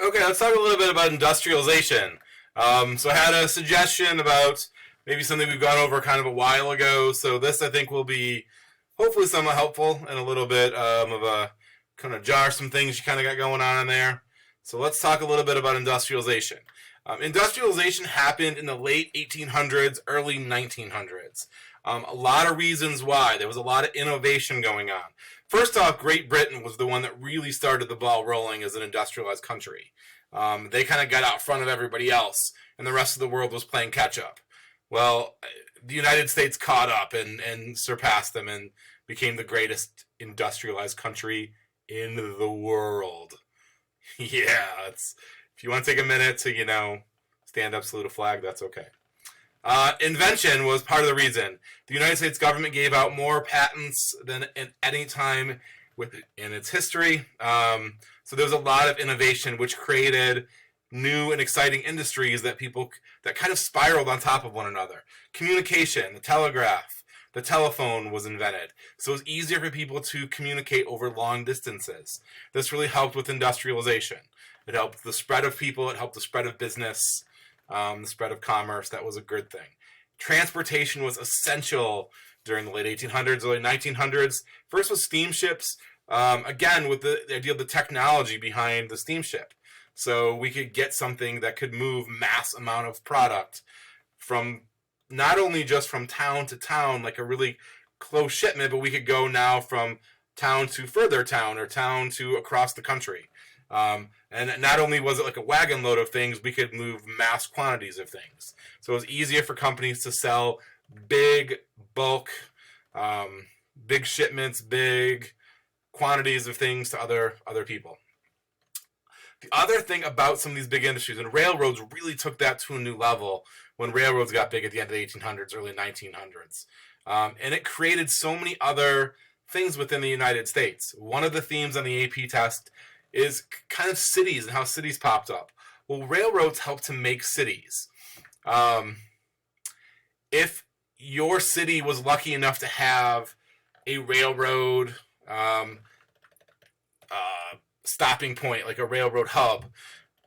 Okay, let's talk a little bit about industrialization. So I had a suggestion about maybe something we've gone over kind of a while ago. So this, I think, will be hopefully somewhat helpful and a little bit of a kind of jar some things you kind of got going on in there. So let's talk a little bit about industrialization. Industrialization happened in the late 1800s, early 1900s. A lot of reasons why. There was a lot of innovation going on. First off, Great Britain was the one that really started the ball rolling as an industrialized country. They kind of got out front of everybody else, and the rest of the world was playing catch up. Well, the United States caught up and surpassed them and became the greatest industrialized country in the world. Yeah, if you want to take a minute to, stand up, salute a flag, that's okay. Invention was part of the reason. The United States government gave out more patents than at any time in its history. So there was a lot of innovation, which created new and exciting industries that kind of spiraled on top of one another. Communication, the telegraph, the telephone was invented. So it was easier for people to communicate over long distances. This really helped with industrialization. It helped the spread of people. It helped the spread of business, the spread of commerce. That was a good thing. Transportation was essential during the late 1800s, early 1900s. First was steamships, again, with the idea of the technology behind the steamship. So we could get something that could move mass amount of product from not only just from town to town, like a really close shipment, but we could go now from town to further town or town to across the country. And not only was it like a wagon load of things, we could move mass quantities of things. So it was easier for companies to sell big bulk, big shipments, big quantities of things to other people. The other thing about some of these big industries, and railroads really took that to a new level when railroads got big at the end of the 1800s, early 1900s. And it created so many other things within the United States. One of the themes on the AP test is kind of cities and how cities popped up. Well, railroads helped to make cities. If your city was lucky enough to have a railroad stopping point, like a railroad hub,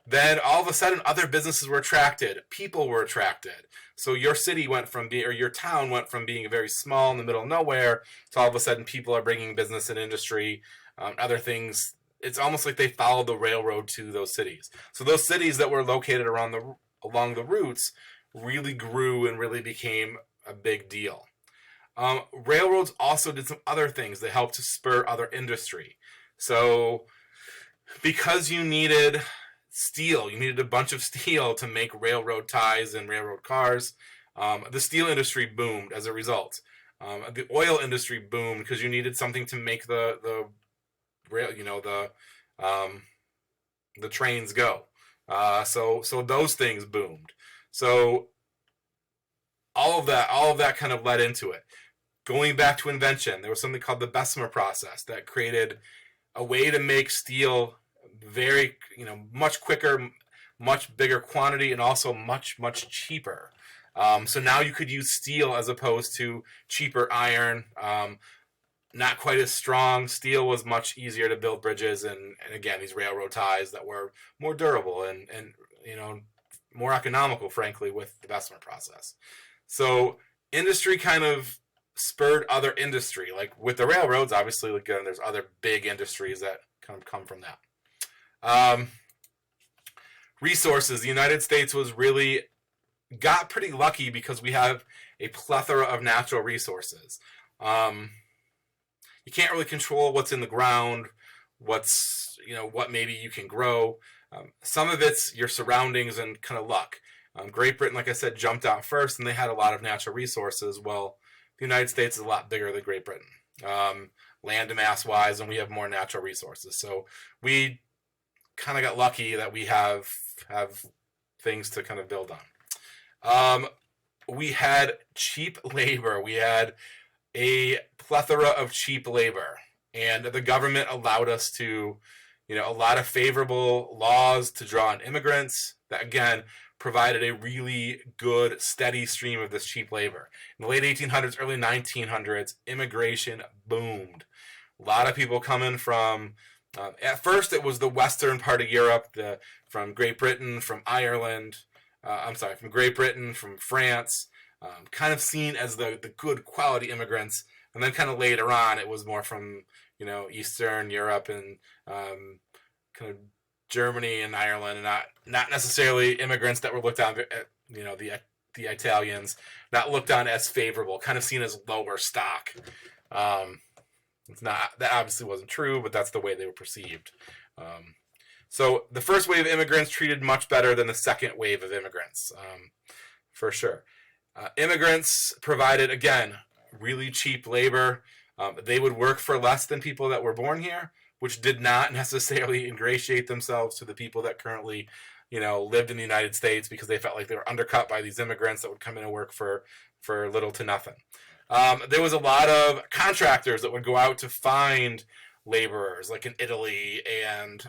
then all of a sudden other businesses were attracted, people were attracted. So your city went from being, or your town went from being very small in the middle of nowhere to all of a sudden people are bringing business and industry, other things. It's almost like they followed the railroad to those cities. So those cities that were located along the routes really grew and really became a big deal. Railroads also did some other things. They helped to spur other industry. So because you needed steel, you needed a bunch of steel to make railroad ties and railroad cars, the steel industry boomed as a result. The oil industry boomed because you needed something to make the rail, the trains go. So those things boomed. So all of that kind of led into it. Going back to invention, there was something called the Bessemer process that created a way to make steel very, much quicker, much bigger quantity, and also much, much cheaper. So now you could use steel as opposed to cheaper iron. Not quite as strong. Steel was much easier to build bridges and again, these railroad ties that were more durable and more economical, frankly, with the Bessemer process. So industry kind of spurred other industry. Like with the railroads, obviously, again, there's other big industries that kind of come from that. Resources. The United States got pretty lucky because we have a plethora of natural resources. You can't really control what's in the ground, what maybe you can grow. Some of it's your surroundings and kind of luck. Great Britain, like I said, jumped out first, and they had a lot of natural resources. Well, the United States is a lot bigger than Great Britain, land mass wise, and we have more natural resources. So we kind of got lucky that we have things to kind of build on. We had cheap labor. We had a plethora of cheap labor, and the government allowed us to, a lot of favorable laws to draw on immigrants that, again, provided a really good, steady stream of this cheap labor. In the late 1800s, early 1900s, immigration boomed. A lot of people coming from At first, it was the western part of Europe, from Great Britain, from Ireland. From Great Britain, from France, kind of seen as the good quality immigrants. And then kind of later on, it was more from, Eastern Europe and kind of Germany and Ireland, and not necessarily immigrants that were looked on, the Italians, not looked on as favorable, kind of seen as lower stock. It's not, that obviously wasn't true, but that's the way they were perceived. So the first wave of immigrants treated much better than the second wave of immigrants, for sure. Immigrants provided, again, really cheap labor. They would work for less than people that were born here, which did not necessarily ingratiate themselves to the people that currently, lived in the United States, because they felt like they were undercut by these immigrants that would come in and work for little to nothing. There was a lot of contractors that would go out to find laborers, like in Italy and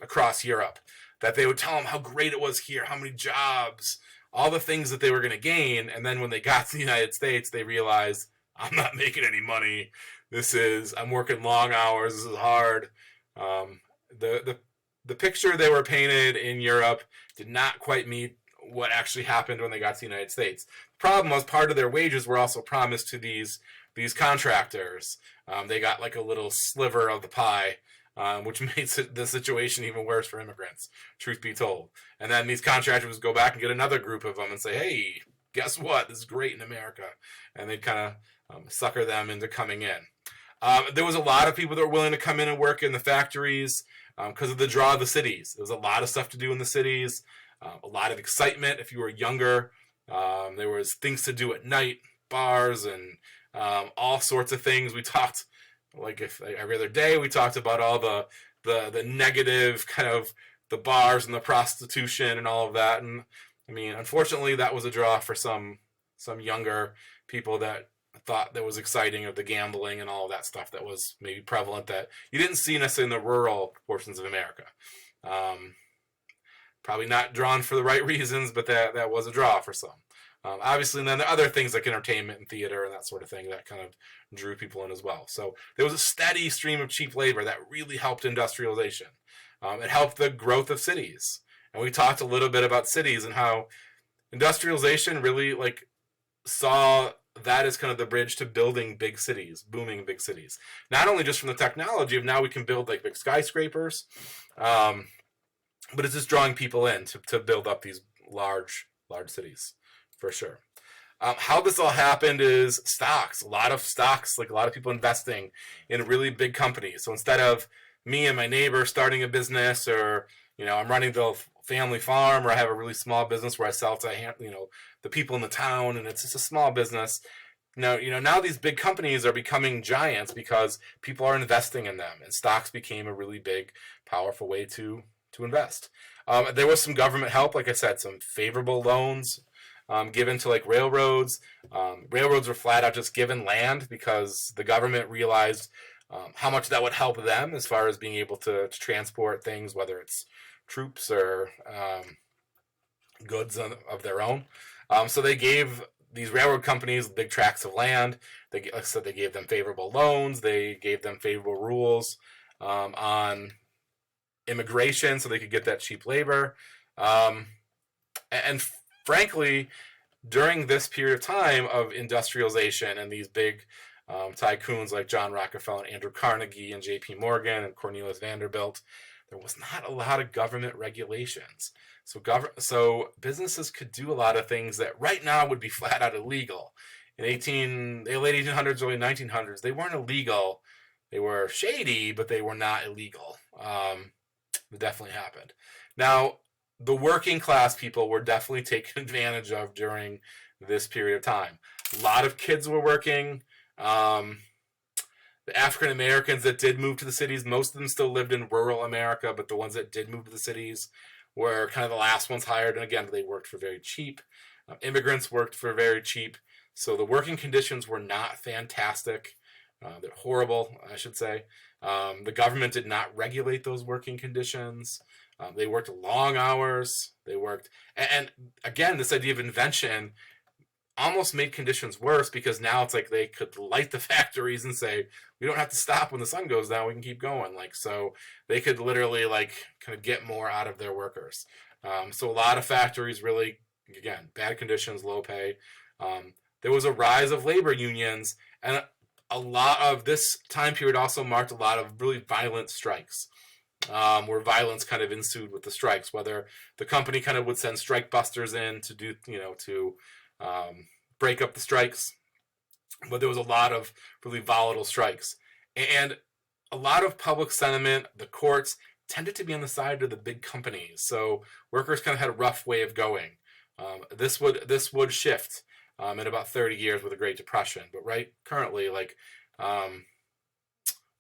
across Europe, that they would tell them how great it was here, how many jobs, all the things that they were going to gain. And then when they got to the United States, they realized, I'm not making any money. I'm working long hours. This is hard. The picture they were painted in Europe did not quite meet what actually happened when they got to the United States. The problem was part of their wages were also promised to these contractors. They got like a little sliver of the pie, which makes the situation even worse for immigrants, truth be told. And then these contractors would go back and get another group of them and say, hey, guess what? This is great in America. And they'd kind of sucker them into coming in. There was a lot of people that were willing to come in and work in the factories because of the draw of the cities. There was a lot of stuff to do in the cities, a lot of excitement if you were younger. There was things to do at night, bars, and all sorts of things. We talked, every other day, we talked about all the negative kind of the bars and the prostitution and all of that. And I mean, unfortunately, that was a draw for some younger people that thought that was exciting, of the gambling and all of that stuff that was maybe prevalent that you didn't see necessarily in the rural portions of America. Probably not drawn for the right reasons, but that was a draw for some. Obviously, and then there are other things like entertainment and theater and that sort of thing that kind of drew people in as well. So there was a steady stream of cheap labor that really helped industrialization. It helped the growth of cities. And we talked a little bit about cities and how industrialization really saw that as kind of the bridge to building big cities, booming big cities. Not only just from the technology of now we can build big skyscrapers, but it's just drawing people in to build up these large cities, for sure. How this all happened is stocks. A lot of stocks, a lot of people investing in really big companies. So instead of me and my neighbor starting a business, or I'm running the family farm, or I have a really small business where I sell to the people in the town, and it's just a small business. Now these big companies are becoming giants because people are investing in them, and stocks became a really big, powerful way to invest. There was some government help, like I said, some favorable loans given to railroads. Railroads were flat out just given land because the government realized how much that would help them as far as being able to transport things, whether it's troops or goods of their own. So they gave these railroad companies big tracts of land. Like I said, they gave them favorable loans. They gave them favorable rules on immigration so they could get that cheap labor. And frankly, during this period of time of industrialization and these big tycoons like John Rockefeller and Andrew Carnegie and J.P. Morgan and Cornelius Vanderbilt, there was not a lot of government regulations. So businesses could do a lot of things that right now would be flat out illegal. In the late 1800s, early 1900s, they weren't illegal. They were shady, but they were not illegal. It definitely happened. Now, the working class people were definitely taken advantage of during this period of time. A lot of kids were working. The African Americans that did move to the cities, most of them still lived in rural America, but the ones that did move to the cities were kind of the last ones hired. And again, they worked for very cheap. Immigrants worked for very cheap. So the working conditions were not fantastic. They're horrible, I should say. The government did not regulate those working conditions. They worked long hours. They worked, and again, this idea of invention, almost made conditions worse, because now it's like they could light the factories and say, we don't have to stop when the sun goes down, we can keep going. Like, so they could literally like kind of get more out of their workers. So a lot of factories really, again, bad conditions, low pay. There was a rise of labor unions, and a lot of this time period also marked a lot of really violent strikes, where violence kind of ensued with the strikes, whether the company kind of would send strike busters in to do, to break up the strikes. But there was a lot of really volatile strikes. And a lot of public sentiment, the courts, tended to be on the side of the big companies. So workers kind of had a rough way of going. This would shift in about 30 years with the Great Depression. But right currently, like,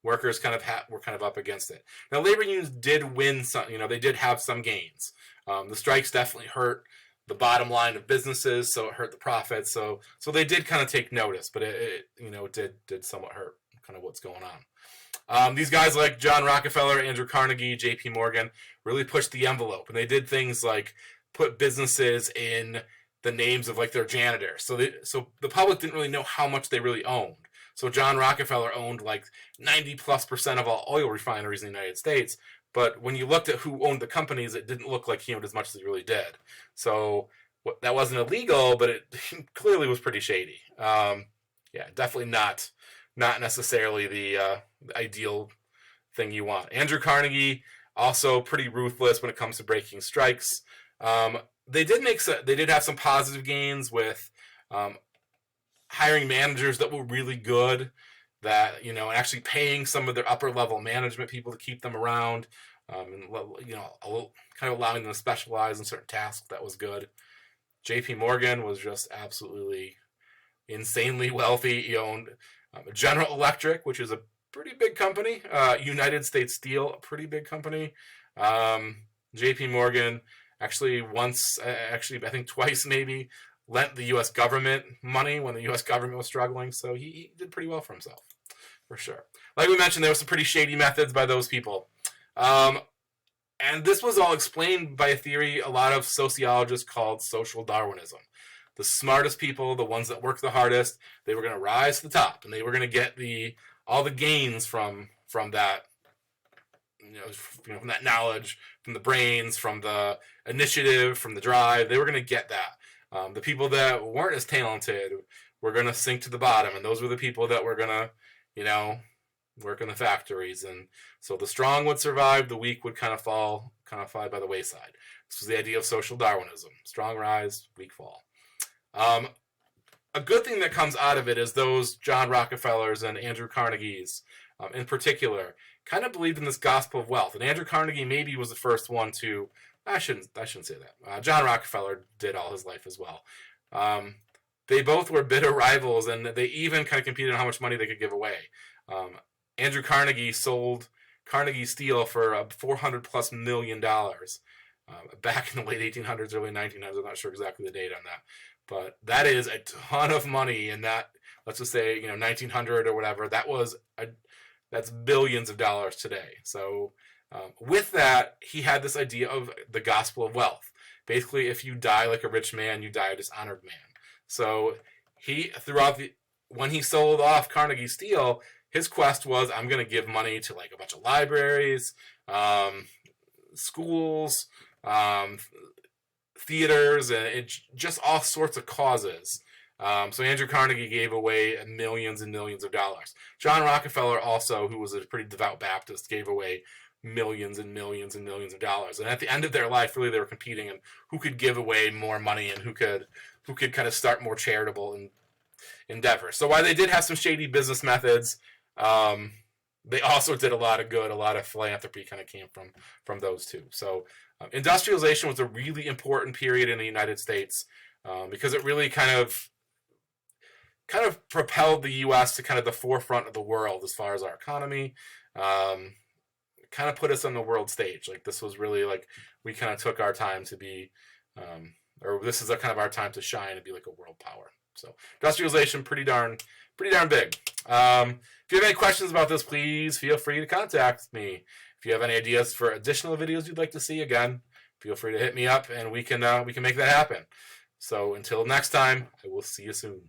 workers were kind of up against it. Now, labor unions did win some. They did have some gains. The strikes definitely hurt the bottom line of businesses, so it hurt the profits. So they did kind of take notice, but it did somewhat hurt kind of what's going on. These guys like John Rockefeller, Andrew Carnegie, J.P. Morgan really pushed the envelope, and they did things like put businesses in the names of like their janitors. So the public didn't really know how much they really owned. So John Rockefeller owned like 90+% of all oil refineries in the United States. But when you looked at who owned the companies, it didn't look like he owned as much as he really did. So that wasn't illegal, but it clearly was pretty shady. Definitely not necessarily the ideal thing you want. Andrew Carnegie, also pretty ruthless when it comes to breaking strikes. They did have some positive gains with hiring managers that were really good, that and actually paying some of their upper level management people to keep them around, and kind of allowing them to specialize in certain tasks. That was good. J.P. Morgan was just absolutely insanely wealthy. He owned General Electric, which is a pretty big company. United States Steel, a pretty big company. J.P. Morgan actually I think twice maybe, lent the U.S. government money when the U.S. government was struggling. So he did pretty well for himself, for sure. Like we mentioned, there were some pretty shady methods by those people. And this was all explained by a theory a lot of sociologists called social Darwinism. The smartest people, the ones that worked the hardest, they were going to rise to the top, and they were going to get all the gains from that, from that knowledge, from the brains, from the initiative, from the drive. They were going to get that. The people that weren't as talented were going to sink to the bottom, and those were the people that were going to, work in the factories. And so the strong would survive, the weak would kind of fall by the wayside. This was the idea of social Darwinism: strong rise, weak fall. A good thing that comes out of it is those John Rockefellers and Andrew Carnegies, in particular, kind of believed in this gospel of wealth. And Andrew Carnegie maybe was the first one to. I shouldn't say that. John Rockefeller did all his life as well. They both were bitter rivals, and they even kind of competed on how much money they could give away. Andrew Carnegie sold Carnegie Steel for $400+ million back in the late 1800s, early 1900s. I'm not sure exactly the date on that, but that is a ton of money. In that, let's just say 1900 or whatever, that's billions of dollars today. So. With that, he had this idea of the gospel of wealth. Basically, if you die like a rich man, you die a dishonored man. So when he sold off Carnegie Steel, his quest was, I'm going to give money to like a bunch of libraries, schools, theaters, and just all sorts of causes. So Andrew Carnegie gave away millions and millions of dollars. John Rockefeller also, who was a pretty devout Baptist, gave away millions and millions and millions of dollars. And at the end of their life, really, they were competing in who could give away more money and who could kind of start more charitable endeavors. So while they did have some shady business methods, they also did a lot of good. A lot of philanthropy kind of came from those two. So industrialization was a really important period in the United States, because it really kind of propelled the U.S. to kind of the forefront of the world as far as our economy. Kind of put us on the world stage. Like, this was really like, we kind of took our time to be, or this is kind of our time to shine and be like a world power. So industrialization, pretty darn big. If you have any questions about this, please feel free to contact me. If you have any ideas for additional videos you'd like to see, again, feel free to hit me up, and we can make that happen. So until next time, I will see you soon.